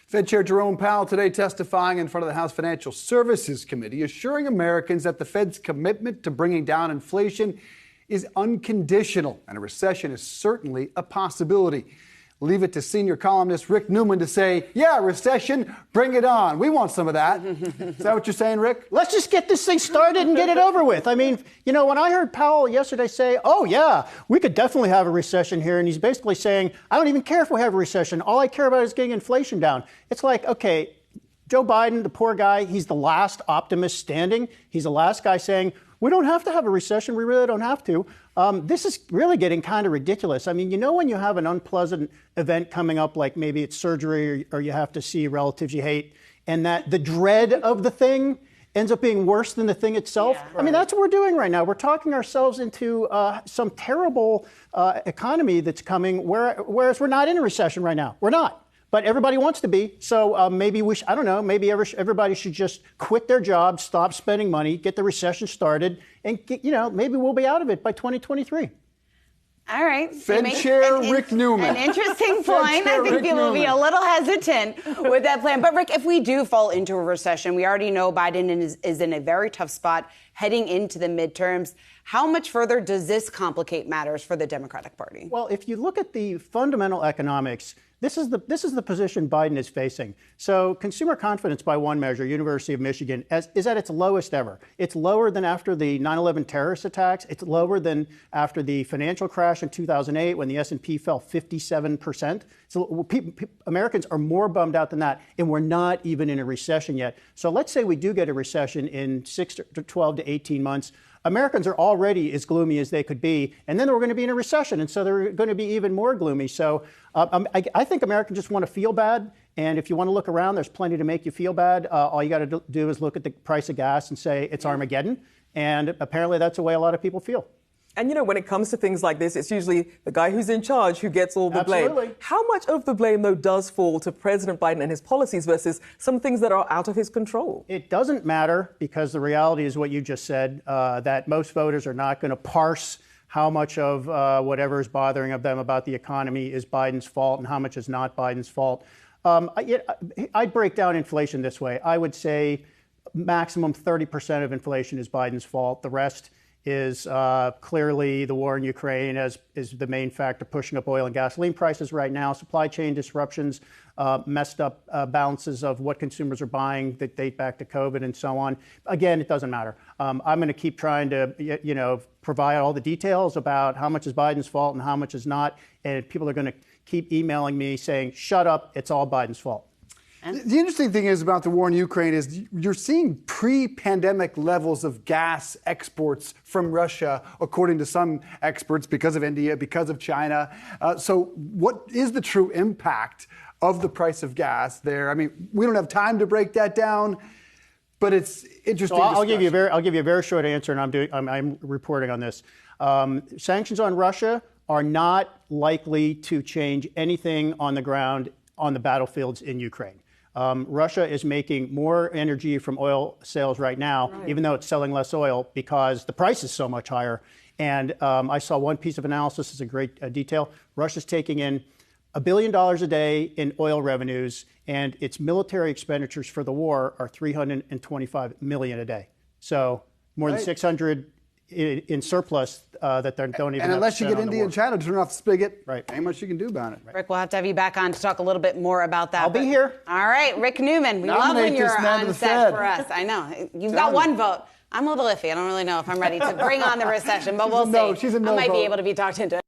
Fed Chair Jerome Powell today testifying in front of the House Financial Services Committee, assuring Americans that the Fed's commitment to bringing down inflation is unconditional, and a recession is certainly a possibility. Leave it to senior columnist Rick Newman to say, yeah, recession, bring it on. We want some of that. Is that what you're saying, Rick? Let's just get this thing started and get it over with. I mean, you know, when I heard Powell yesterday say, oh, yeah, we could definitely have a recession here, and he's basically saying, I don't even care if we have a recession. All I care about is getting inflation down. It's like, okay, Joe Biden, the poor guy, he's the last optimist standing. He's the last guy saying, we don't have to have a recession. We really don't have to. This is really getting kind of ridiculous. I mean, you know, when you have an unpleasant event coming up, like maybe it's surgery or you have to see relatives you hate, and that the dread of the thing ends up being worse than the thing itself. Yeah, right. I mean, that's what we're doing right now. We're talking ourselves into some terrible economy that's coming, whereas we're not in a recession right now. We're not. But everybody wants to be. So maybe I don't know, maybe everybody should just quit their jobs, stop spending money, get the recession started, and maybe we'll be out of it by 2023. All right. Fed Chair Rick Newman. An interesting point. I think people will be a little hesitant with that plan. But, Rick, if we do fall into a recession, we already know Biden is in a very tough spot heading into the midterms. How much further does this complicate matters for the Democratic Party? Well, if you look at the fundamental economics, this is the position Biden is facing. So consumer confidence, by one measure, University of Michigan, is at its lowest ever. It's lower than after the 9/11 terrorist attacks. It's lower than after the financial crash in 2008 when the S&P fell 57%. So Americans are more bummed out than that, and we're not even in a recession yet. So let's say we do get a recession in 6 to 12 to 18 months. Americans are already as gloomy as they could be, and then we're going to be in a recession, and so they're going to be even more gloomy. So I think Americans just want to feel bad, and if you want to look around, there's plenty to make you feel bad. All you got to do is look at the price of gas and say it's Armageddon, and apparently that's the way a lot of people feel. And, when it comes to things like this, it's usually the guy who's in charge who gets all the Absolutely. blame. How much of the blame, though, does fall to President Biden and his policies versus some things that are out of his control? It doesn't matter, because the reality is what you just said, that most voters are not going to parse how much of whatever is bothering them about the economy is Biden's fault and how much is not Biden's fault. I'd break down inflation this way. I would say maximum 30% of inflation is Biden's fault. The rest is clearly the war in Ukraine is the main factor pushing up oil and gasoline prices right now. Supply chain disruptions, messed up balances of what consumers are buying that date back to COVID and so on. Again, it doesn't matter. I'm going to keep trying to, provide all the details about how much is Biden's fault and how much is not. And people are going to keep emailing me saying, shut up, it's all Biden's fault. The interesting thing is about the war in Ukraine is you're seeing pre-pandemic levels of gas exports from Russia, according to some experts, because of India, because of China. So what is the true impact of the price of gas there? I mean, we don't have time to break that down, but it's interesting. So I'll give you a very short answer, and I'm reporting on this. Sanctions on Russia are not likely to change anything on the ground on the battlefields in Ukraine. Russia is making more energy from oil sales right now, even though it's selling less oil, because the price is so much higher. And I saw one piece of analysis, it's a great detail. Russia's taking in $1 billion a day in oil revenues, and its military expenditures for the war are $325 million a day. So more than 600 in surplus that they don't even. And unless you get India and China to turn off the spigot, right, ain't much you can do about it. Rick, we'll have to have you back on to talk a little bit more about that. I'll be here. All right, Rick Newman, we love when you're on set for us. I know you've got one vote. I'm a little iffy. I don't really know if I'm ready to bring on the recession, but we'll see. She's a no I might vote. be able to be talked into it.